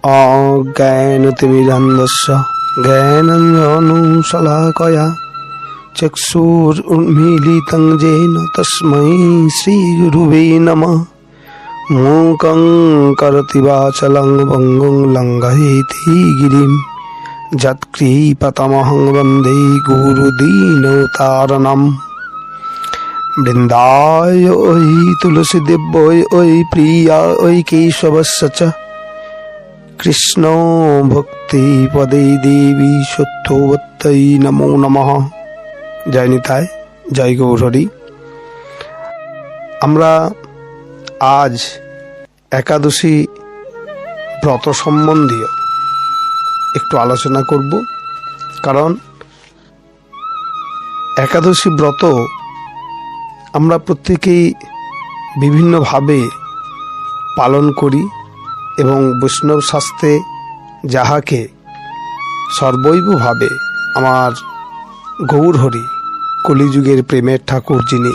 অজ্ঞানতিমিরান্ধস্য জ্ঞানাঞ্জনশলাকয়া চক্ষুरुन्मीलितं येन तस्मै श्रीगुरुवे नमः। मूकं करोति वाचालं पङ्गुं लङ्घयति गिरिं यत्कृपातमहं वन्दे गुरुदीनतारणम्। वृन्दाय ओइ तुलसीदेव्यै ओइ प्रिया ओइ केशवस्य च कृष्ण भक्ति पदे देवी सत्यवत्यै नमो नमः। জয় নিতাই, জয় গৌরহরি। আমরা আজ একাদশী ব্রত সম্বন্ধীয় একটু আলোচনা করব, কারণ একাদশী ব্রত আমরা প্রত্যেকেই বিভিন্নভাবে পালন করি এবং বৈষ্ণব শাস্ত্রে যাহাকে সর্বৈবভাবে আমার গৌরহরি কলিযুগের প্রেমের ঠাকুর যিনি,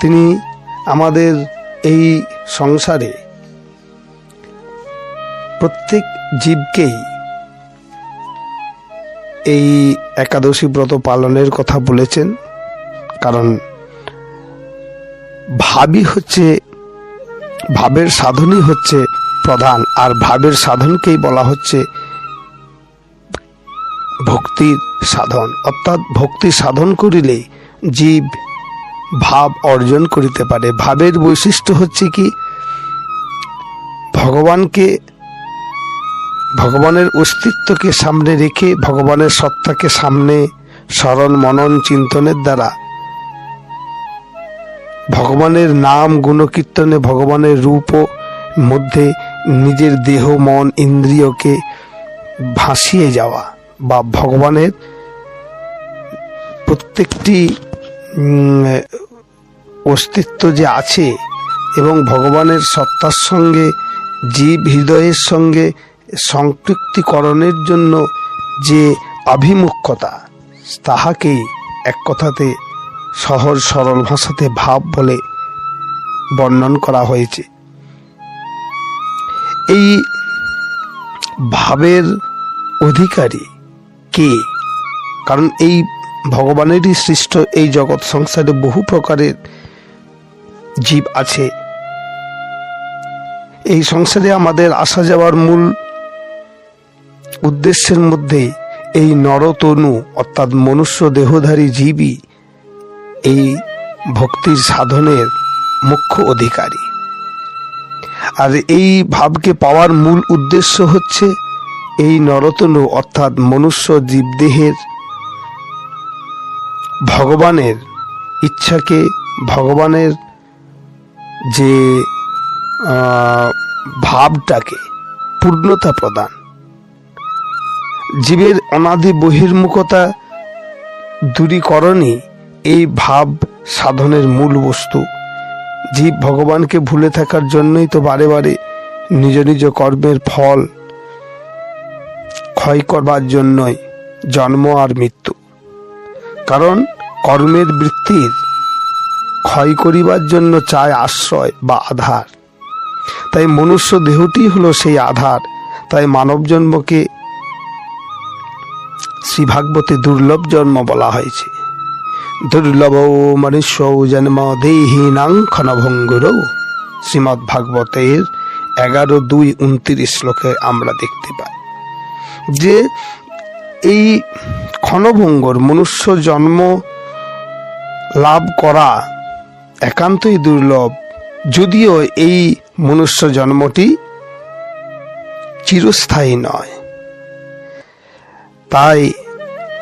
তিনি আমাদের এই সংসারে প্রত্যেক জীবকেই এই একাদশী ব্রত পালনের কথা বলেছেন। কারণ ভাবের সাধনই হচ্ছে প্রধান, আর ভাবের সাধনকেই বলা হচ্ছে ভক্তির সাধন। অর্থাৎ ভক্তি সাধন করিলে জীব ভাব অর্জন করিতে পারে। ভাবের বৈশিষ্ট্য হচ্ছে কি, ভগবানের অস্তিত্বকে সামনে রেখে, ভগবানের সত্তাকে সামনে স্মরণ মনন চিন্তনের দ্বারা ভগবানের নাম গুণকীর্তনে ভগবানের রূপ মধ্যে নিজের দেহ মন ইন্দ্রিয়কে ভাসিয়ে যাওয়া, বা ভগবানের প্রত্যেকটি অস্তিত্ব যে আছে এবং ভগবানের সত্তার সঙ্গে জীব হৃদয়ের সঙ্গে সংপৃক্তিকরণের জন্য যে আভিমুখ্যতা, তাহাকেই এক কথাতে সহজ সরল ভাষাতে ভাব বলে বর্ণন করা হয়েছে। এই ভাবের অধিকারী কে? কারণ এই ভগবানেরই সৃষ্ট এই জগৎ সংসারে বহু প্রকারের জীব আছে। এই সংসারে আমাদের আসা যাওয়ার মূল উদ্দেশ্যের মধ্যে এই নরতনু অর্থাৎ মনুষ্য দেহধারী জীবই এই ভক্তির সাধনের মুখ্য অধিকারী। আর এই ভাবকে পাওয়ার মূল উদ্দেশ্য হচ্ছে এই নরতনু অর্থাৎ মনুষ্য জীবদেহের ভগবানের ইচ্ছাকে, ভগবানের যে ভাবটাকে পূর্ণতা প্রদান। জীবের অনাদি বহির্মুখতা দূরীকরণই এই ভাব সাধনের মূল বস্তু। জীব ভগবানকে ভুলে থাকার জন্যই তো বারে বারে নিজ নিজ কর্মের ফল ক্ষয় করবার জন্যই জন্ম আর মৃত্যু। কারণ কর্মের বৃত্তির ক্ষয় করিবার জন্য চায় আশ্রয় বা আধার। তাই মনুষ্য দেহটি হলো সেই আধার। তাই মানব জন্মকে শ্রী ভাগবতে দুর্লভ জন্ম বলা হয়েছে। দুর্লভ মনুষ্য জন্ম দেহিনাং ক্ষণভঙ্গুরৌ, শ্রীমদ্ ভাগবতের 11:2-29 শ্লোকে আমরা দেখতে পাই যে এই ক্ষণভঙ্গুর মনুষ্য জন্ম লাভ করা একান্তই দুর্লভ। যদিও এই মনুষ্য জন্মটি চিরস্থায়ী নয়। তাই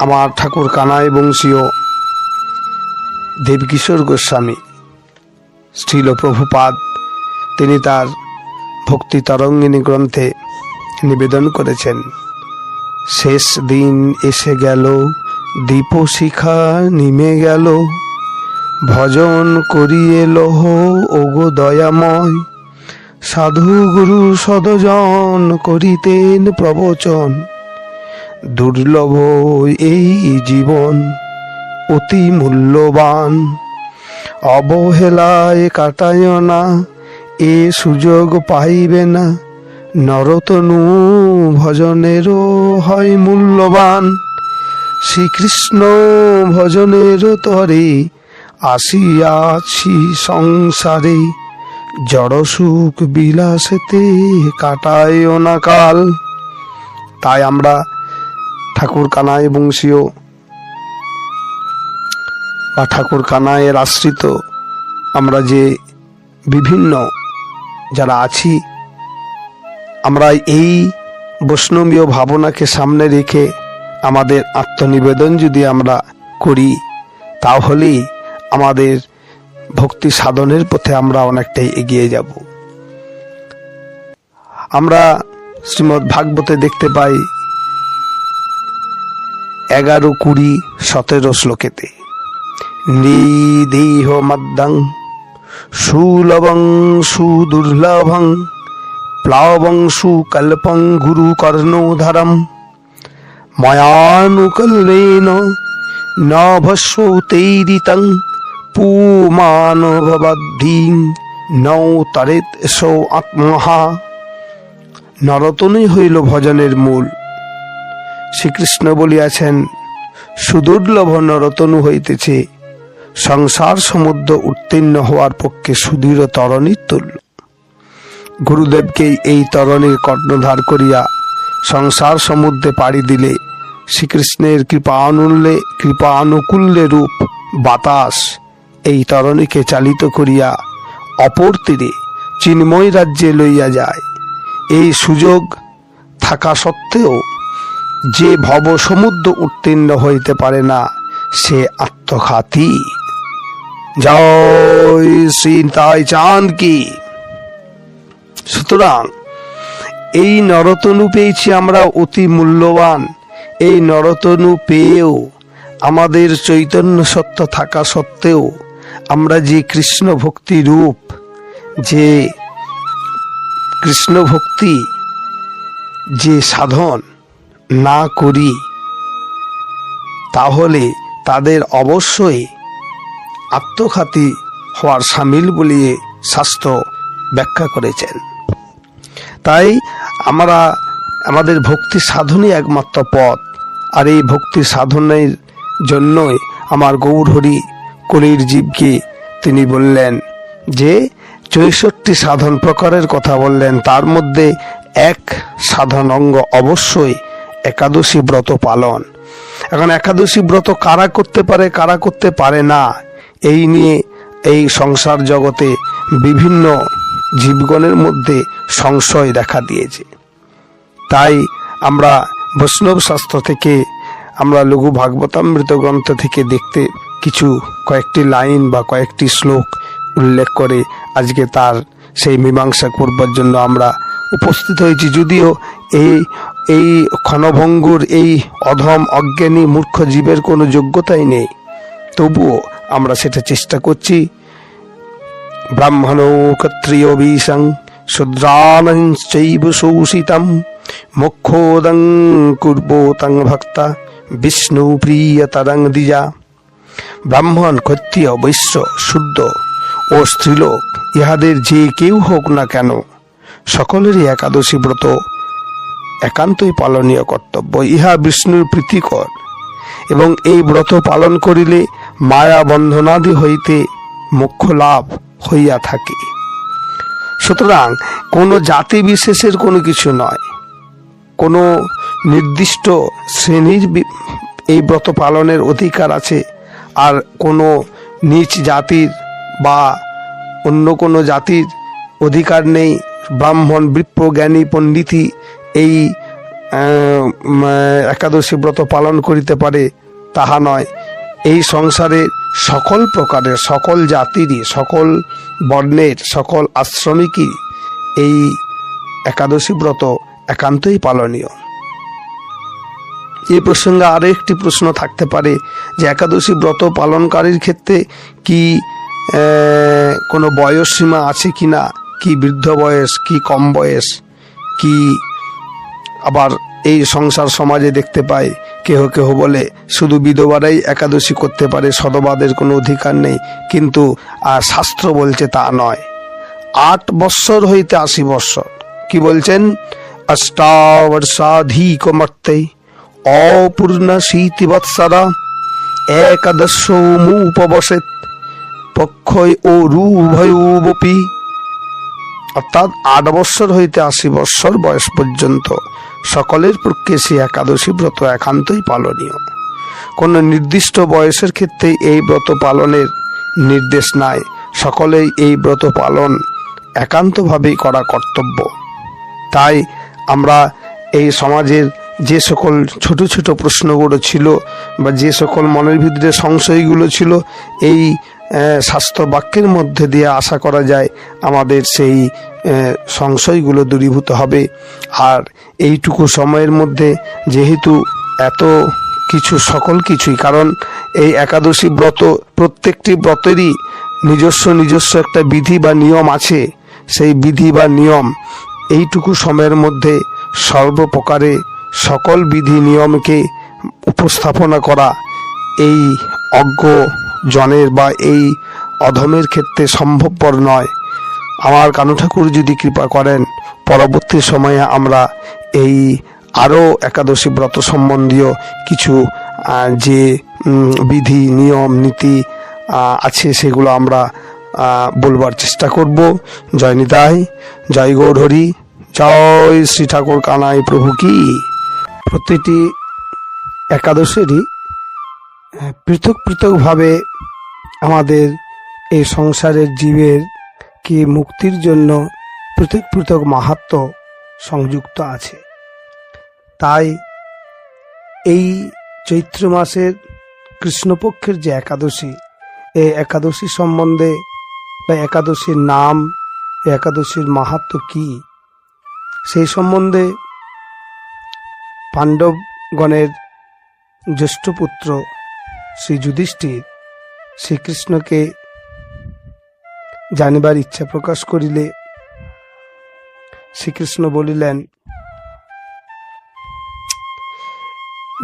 আমার ঠাকুর কানাই বংশীয় দেবকিশোর গোস্বামী শ্রীল প্রভুপাদ তিনি তার ভক্তি তরঙ্গিনী গ্রন্থে নিবেদন করেছেন, শেষ দিন এসে গেল, দীপশিখা নিমে গেল, ভজন করিয়ে লহ ওগো দয়াময়, সাধু গুরু সদজন করিতেন প্রবচন, দুর্লভ এই জীবন অতি মূল্যবান, অবহেলায় কাটায় না, এ সুযোগ পাইবে না, নরতনু ভজনেরও হয় মূল্যবান, শ্রীকৃষ্ণ ভজনের তরে আসিয়াছি সংসারে, জড় সুখ বিলাসেতে কাটায় না কাল। তাই আমরা ঠাকুর কানাই বংশীয় বা ঠাকুর কানাইয়ের আশ্রিত আমরা যে বিভিন্ন যারা আছি, আমরা এই বৈষ্ণবীয় ভাবনাকে সামনে রেখে আমাদের আত্মনিবেদন যদি আমরা করি, তাহলেই আমাদের ভক্তি সাধনের পথে আমরা অনেকটাই এগিয়ে যাব। আমরা শ্রীমদ্ ভাগবতে দেখতে পাই 11, 20, 17 শ্লোকেতে নিদেহ মদ্দং সুলভং সুদুর্লভং প্লাবং সুকল্পং গুরু কর্ণোধরম ময়ানুকল্পেন নভস্বতৈরিতং পুমানভবদ্ধিং নৌ তরেত সো আত্মহা। নরতনই হইল ভজনের মূল। শ্রীকৃষ্ণ বলিয়াছেন, সুদুর্লভ নরতনু হইতেছে সংসার সমুদ্র উত্তীর্ণ হওয়ার পক্ষে সুদৃঢ় তরণীর তুল্য। গুরুদেবকে এই তরণীর কর্ণধার করিয়া সংসার সমুদ্রে পাড়ি দিলে শ্রীকৃষ্ণের কৃপা আনুকূল্যে রূপ বাতাস এই তরণীকে চালিত করিয়া অপর তীরে চিন্ময় রাজ্যে লইয়া যায়। এই সুযোগ থাকা সত্ত্বেও যে ভব সমুদ্র উত্তীর্ণ হইতে পারে না, সে আত্মঘাতী। জয় শ্রী তাই চাঁদ কি। সুতরাং এই নরতনু পেয়েছি আমরা অতি মূল্যবান। এই নরতনু পেয়েও আমাদের চৈতন্য সত্য থাকা সত্ত্বেও আমরা যে কৃষ্ণ ভক্তি রূপ, যে কৃষ্ণ ভক্তি যে সাধন না করি, তাহলে তাদের অবশ্যই আত্মঘাতী হওয়ার সামিল বলিয়ে শাস্ত্র ব্যাখ্যা করেছেন। তাই আমরা আমাদের ভক্তি সাধনই একমাত্র পথ। আর এই ভক্তি সাধনের জন্যই আমার গৌরহরি কলির জীবকে তিনি বললেন যে 64 সাধন প্রকারের কথা বললেন। তার মধ্যে এক সাধন অঙ্গ অবশ্যই একাদশী ব্রত পালন। এখন একাদশী ব্রত কারা করতে পারে, কারা করতে পারে না, এই নিয়ে এই সংসার জগতে বিভিন্ন জীবগণের মধ্যে সংশয় দেখা দিয়েছে। তাই আমরা বৈষ্ণব শাস্ত্র থেকে, আমরা লঘু ভাগবতামৃত গ্রন্থ থেকে দেখতে কিছু কয়েকটি লাইন বা কয়েকটি শ্লোক উল্লেখ করে আজকে তার সেই মীমাংসা করবার জন্য আমরা উপস্থিত হয়েছি। যদিও এই ক্ষণভঙ্গুর এই অধম অজ্ঞানী মূর্খ জীবের কোনো যোগ্যতাই নেই, তবুও আমরা সেটা চেষ্টা করছি। ব্রাহ্মণো ক্ষত্রিয় বিশং শূদ্রাণঞ্চৈব শোষিতম মোক্ষোদং কুর্বোতং ভক্তা বিষ্ণু প্রিয়তরং দ্বিজা। ব্রাহ্মণ, ক্ষত্রিয়, বৈশ্য, শূদ্র ও স্ত্রীলোক ইহাদের যে কেউ হোক না কেন, সকলেরই একাদশী ব্রত একান্তই পালনীয় কর্তব্য। ইহা বিষ্ণুর প্রীতিকর এবং এই ব্রত পালন করিলে মায়া বন্ধনাদি হইতে মোক্ষ লাভ হইয়া থাকে। সুতরাং কোনো জাতি বিশেষের কোনো কিছু নয়, কোনো নির্দিষ্ট শ্রেণীর এই ব্রত পালনের অধিকার আছে, আর কোনো নিচ জাতির বা অন্য কোনো জাতির অধিকার নেই। ব্রাহ্মণ, বিপ্র, জ্ঞানী, পণ্ডিতই এই একাদশী ব্রত পালন করিতে পারে তাহা নয়। এই সংসারে সকল প্রকারের, সকল জাতিরই, সকল বর্ণের, সকল আশ্রমিকই এই একাদশী ব্রত একান্তই পালনীয়। এই প্রসঙ্গে আরো একটি প্রশ্ন থাকতে পারে যে একাদশী ব্রত পালনকারীর ক্ষেত্রে কি কোনো বয়স সীমা আছে কিনা, কি বৃদ্ধ বয়স, কি কম বয়স, কি আবার এই সংসার সমাজে দেখতে পাই কেহ কেহ বলে শুধু বিধবারাই একাদশী করতে পারে, সধবাদের কোনো অধিকার নেই। কিন্তু শাস্ত্র বলছে তা নয়। 8 বৎসর হইতে 80 বৎসর কি বলছেন? অষ্টাবর্ষাধিক মর্তে অপূর্ণ শীতিবৎসরা একাদশমুপবসেত পক্ষয় ও রুভয়োবপি। অর্থাৎ 8 বৎসর হইতে 80 বৎসর বয়স পর্যন্ত সকলের পক্ষে সে একাদশী ব্রত একান্তই পালনীয়। কোন নির্দিষ্ট বয়সের ক্ষেত্রে এই ব্রত পালনের নির্দেশ নাই, সকলেই এই ব্রত পালন একান্তভাবেই করা কর্তব্য। তাই আমরা এই সমাজের যে সকল ছোট ছোট প্রশ্নগুলো ছিল বা যে সকল মনের ভিতরে সংশয়গুলো ছিল, এই শাস্ত্র বাক্যের মধ্যে দিয়ে আশা করা যায় আমাদের সেই সংশয়গুলো দূরীভূত হবে। আর এইটুকু সময়ের মধ্যে যেহেতু এত কিছু, সকল কিছুই, কারণ এই একাদশী ব্রত প্রত্যেকটি ব্রতেরই নিজস্ব একটা বিধি বা নিয়ম আছে। সেই বিধি বা নিয়ম এইটুকু সময়ের মধ্যে সর্বপ্রকারে সকল বিধি নিয়মকে উপস্থাপনা করা এই অজ্ঞ জনের বা এই অধমের ক্ষেত্রে সম্ভবপর নয়। আমার কানু ঠাকুর যদি কৃপা করেন, পরবর্তী সময়ে আমরা এই আরও একাদশী ব্রত সম্বন্ধীয় কিছু যে বিধি নিয়ম নীতি আছে সেগুলো আমরা বলবার চেষ্টা করব। জয় নিতাই, জয় গৌর হরি, জয় শ্রী ঠাকুর কানাই প্রভু কি। প্রতিটি একাদশেরই পৃথক পৃথকভাবে আমাদের এই সংসারের জীবের কি মুক্তির জন্য পৃথক পৃথক মাহাত্ম্য সংযুক্ত আছে। তাই এই চৈত্র মাসের কৃষ্ণপক্ষের যে একাদশী, এই একাদশী সম্বন্ধে বা একাদশীর নাম, একাদশীর মাহাত্ম্য কি, সেই সম্বন্ধে পাণ্ডবগণের জ্যেষ্ঠ পুত্র শ্রী যুধিষ্ঠির শ্রীকৃষ্ণকে জানিবার ইচ্ছা প্রকাশ করিলে শ্রীকৃষ্ণ বলিলেন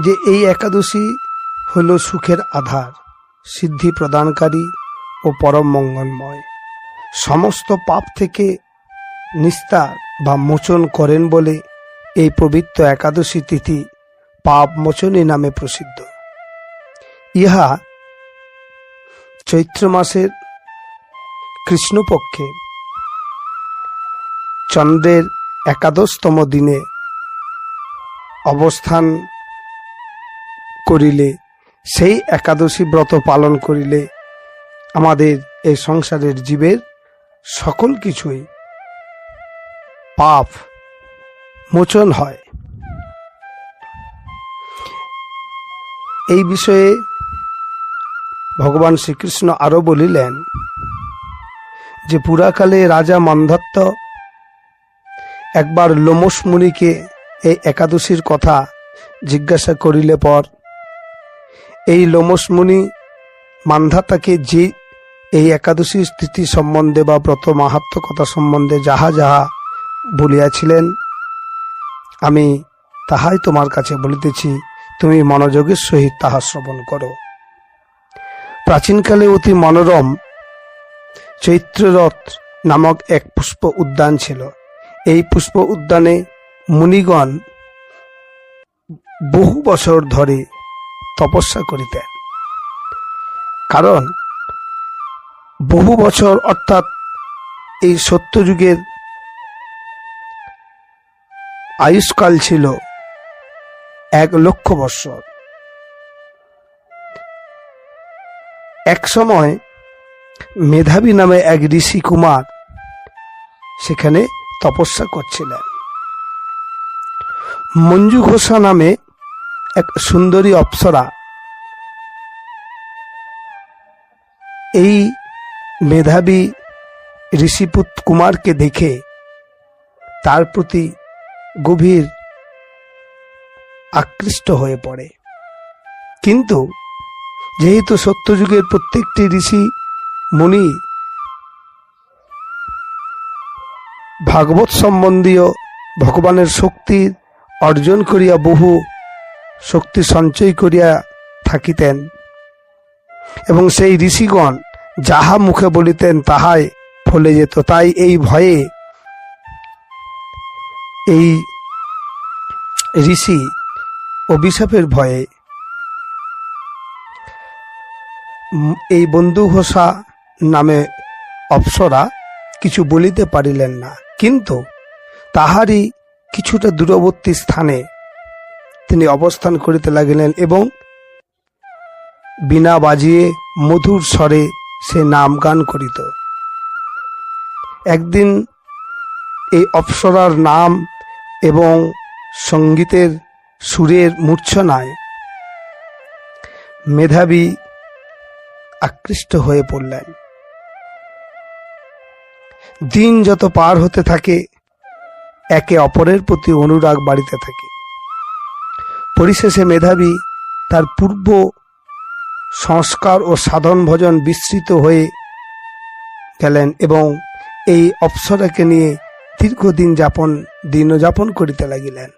যে এই একাদশী হল সুখের আধার, সিদ্ধি প্রদানকারী ও পরম মঙ্গলময়। সমস্ত পাপ থেকে নিস্তার বা মোচন করেন বলে এই পবিত্র একাদশী তিথি পাপ মোচনী নামে প্রসিদ্ধ। ইহা চৈত্র মাসের কৃষ্ণপক্ষে চন্দ্রের একাদশতম দিনে অবস্থান করিলে, সেই একাদশী ব্রত পালন করিলে আমাদের এই সংসারের জীবের সকল কিছুই পাপ মোচন হয়। এই বিষয়ে ভগবান শ্রীকৃষ্ণ আরো বলিলেন যে পুরাকালে রাজা মন্ধাত্ত একবার লোমশ মুনিকে এই একাদশীর কথা জিজ্ঞাসা করিলে পর এই লোমশ মুনি মান্ধাতাকে যে এই একাদশীর তিথি সম্বন্ধে বা ব্রত মাহাত্ম্য কথা সম্বন্ধে যাহা যাহা বলিয়াছিলেন, আমি তাহাই তোমার কাছে বলিতেছি, তুমি মনোযোগের সহিত তাহা শ্রবণ করো। প্রাচীনকালে অতি মনোরম চৈত্ররথ নামক এক পুষ্প উদ্যান ছিল। এই পুষ্প উদ্যানে মুনিগণ বহু বছর ধরে তপস্যা করিতেন। কারণ বহু বছর অর্থাৎ এই সত্যযুগের আয়ুষ্কাল ছিল 1,00,000 বৎসর। এক সময় মেধাবী নামে এক ঋষি কুমার সেখানে তপস্যা করছিলেন। মঞ্জু ঘোষা নামে এক সুন্দরী অপ্সরা এই মেধাবী ঋষিপুত কুমারকে দেখে তার প্রতি গভীর আকৃষ্ট হয়ে পড়ে। কিন্তু যেহেতু সত্যযুগের প্রত্যেকটি ঋষি মুনি ভাগবত সম্বন্ধীয় ভগবানের শক্তি অর্জন করিয়া বহু শক্তি সঞ্চয় করিয়া থাকিতেন এবং সেই ঋষিগণ যাহা মুখে বলিতেন তাহাই ফলে যেত, তাই এই ভয়ে এই ঋষি অভিশাপের ভয়ে এই বন্ধুঘোষা নামে অপ্সরা কিছু বলিতে পারিলেন না, কিন্তু তাহারই কিছুটা দূরবর্তী স্থানে তিনি অবস্থান করিতে লাগিলেন এবং বীণা বাজিয়ে মধুর স্বরে সে নাম গান করিত। একদিন এই অপ্সরার নাম এবং সঙ্গীতের সুরের মূর্ছনায় মেধাবী আকৃষ্ট হয়ে পড়লেন। দিন যত পার হতে থাকে একে অপরের প্রতি অনুরাগ বাড়িতে থাকে। পরিশেষে মেধাবী তার পূর্ব সংস্কার ও সাধন ভজন বিস্মৃত হয়ে গেলেন এবং এই অপ্সরাকে নিয়ে দীর্ঘদিন দিনযাপন করিতে লাগিলেন।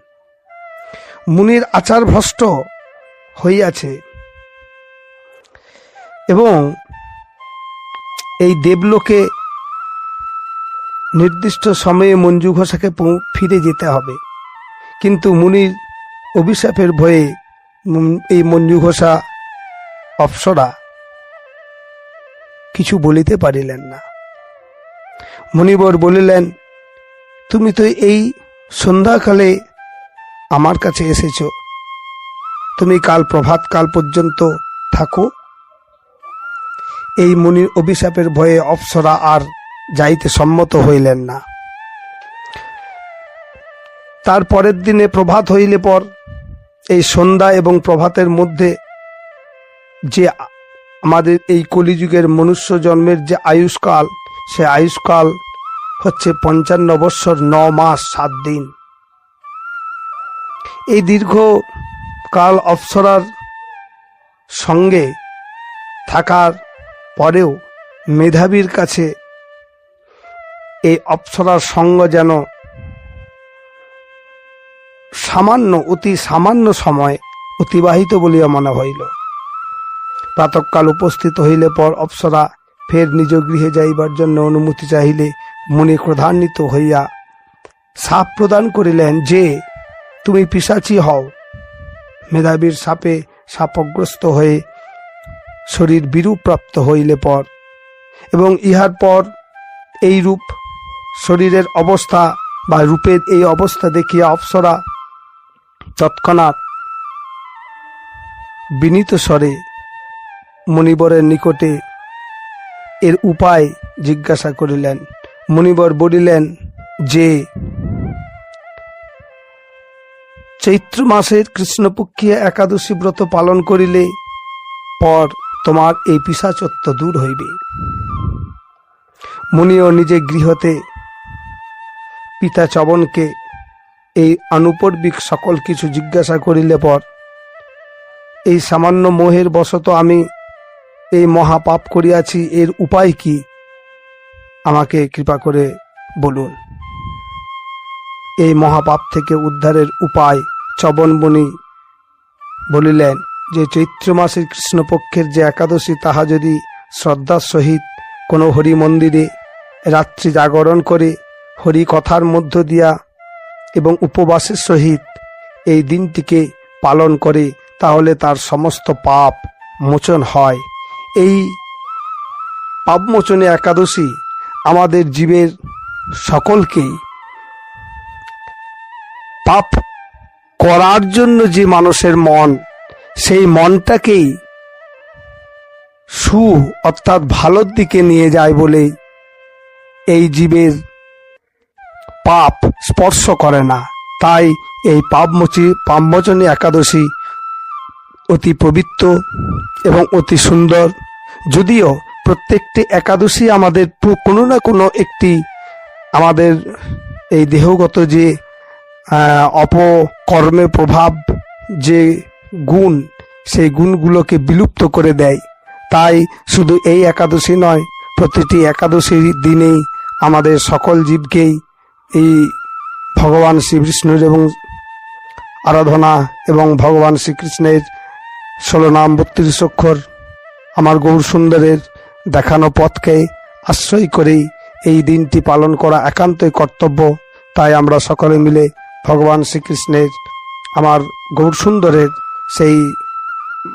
মুনির আচার ভ্রষ্ট হইয়াছে এবং এই দেবলোকে নির্দিষ্ট সময়ে মঞ্জু ঘোষাকে ফিরে যেতে হবে, কিন্তু মুনির অভিশাপের ভয়ে এই মঞ্জু ঘোষা অপ্সরা কিছু বলিতে পারিলেন না। মুনিবর বলিলেন, তুমি তো এই সন্ধ্যাকালে আমার কাছে এসেছ, তুমি কাল প্রভাতকাল পর্যন্ত থাকো। এই মুনির অভিশাপের ভয়ে অপ্সরা আর যাইতে সম্মত হইলেন না। তার পরের দিনে প্রভাত হইলে পর এই সন্ধ্যা এবং প্রভাতের মধ্যে যে আমাদের এই কলিযুগের মনুষ্য জন্মের যে আয়ুষ্কাল, সে আয়ুষ্কাল হচ্ছে 55 বৎসর 9 মাস 7 দিন। এই দীর্ঘ কাল অপ্সরার সঙ্গে থাকার পরেও মেধাবীর কাছে এই অপ্সরার সঙ্গ যেন অতি সামান্য সময় অতিবাহিত বলিয়া মনে হইল। প্রাতঃকাল উপস্থিত হইলে পর অপ্সরা ফের নিজ গৃহে যাইবার জন্য অনুমতি চাহিলে মুনি ক্রোধান্বিত হইয়া শাপ প্রদান করিলেন যে তুমি পিশাচী হও। মেধাবীর শাপে শাপগ্রস্ত হয়ে শরীর বিরূপ প্রাপ্ত হইলে পর এবং ইহার পর এই রূপ শরীরের অবস্থা বা রূপের এই অবস্থা দেখিয়া অপ্সরা তৎক্ষণাৎ বিনীত স্বরে মুনিবরের নিকটে এর উপায় জিজ্ঞাসা করিলেন। মুনিবর বলিলেন যে চৈত্র মাসের কৃষ্ণপক্ষীয় একাদশী ব্রত পালন করিলে পর তোমার এই পিশাচত্ব দূর হইবে। মুনিও নিজে গৃহতে পিতা চবনকে এই আনুপর্বিক সকল কিছু জিজ্ঞাসা করিলে পর এই সামান্য মোহের বশত আমি এই মহাপাপ করিয়াছি, এর উপায় কি আমাকে কৃপা করে বলুন। এই মহাপাপ থেকে উদ্ধারের উপায় চবন মুনি বলিলেন যে চৈত্র মাসের কৃষ্ণপক্ষের যে একাদশী, তাহা যদি শ্রদ্ধার সহিত কোনো হরি মন্দিরে রাত্রি জাগরণ করে হরি কথার মধ্য দিয়া এবং উপবাসের সহিত এই দিনটিকে পালন করে তাহলে তার সমস্ত পাপ মোচন হয়। এই পাপমোচনে একাদশী আমাদের জীবের সকলকেই পাপ করার জন্য যে মানুষের মন, সেই মনটাকেই অর্থাৎ ভালোর দিকে নিয়ে যায় বলেই এই জীবের পাপ স্পর্শ করে না। তাই এই পাপমোচনী একাদশী অতি পবিত্র এবং অতি সুন্দর। যদিও প্রত্যেকটি একাদশী আমাদের কোনো না কোনো একটি আমাদের এই দেহগত যে অপকর্মের প্রভাব, যে গুণ, সেই গুণগুলোকে বিলুপ্ত করে দেয়। তাই শুধু এই একাদশী নয়, প্রতিটি একাদশীর দিনেই আমাদের সকল জীবকেই এই ভগবান শ্রীবিষ্ণুর এবং আরাধনা এবং ভগবান শ্রীকৃষ্ণের 16 নাম 32 অক্ষর আমার গৌর সুন্দরের দেখানো পথকে আশ্রয় করেই এই দিনটি পালন করা একান্তই কর্তব্য। তাই আমরা সকলে মিলে ভগবান শ্রীকৃষ্ণের, আমার গৌরসুন্দরের সেই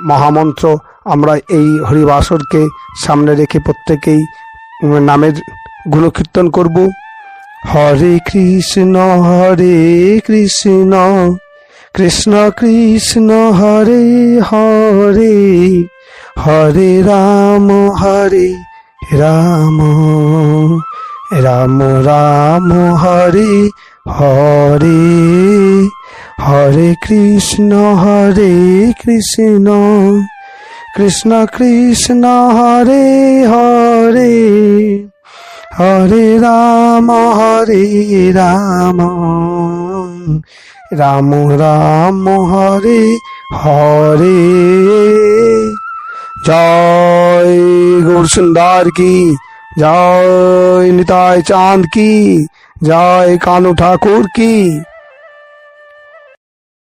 মহামন্ত্র আমরা এই হরিবাসরকে সামনে রেখে প্রত্যেকেই নামের গুণকীর্তন করব। হরে কৃষ্ণ কৃষ্ণ কৃষ্ণ হরে হরে, হরে রাম রাম রাম রাম হরে হরে, হরে কৃষ্ণ কৃষ্ণ কৃষ্ণ হরে হরে, হরে রাম রাম রাম রাম হরে হরে। জয় গৌরসুন্দর কি জয়, নিতাই চাঁদ কি জয়, কানু ঠাকুর কি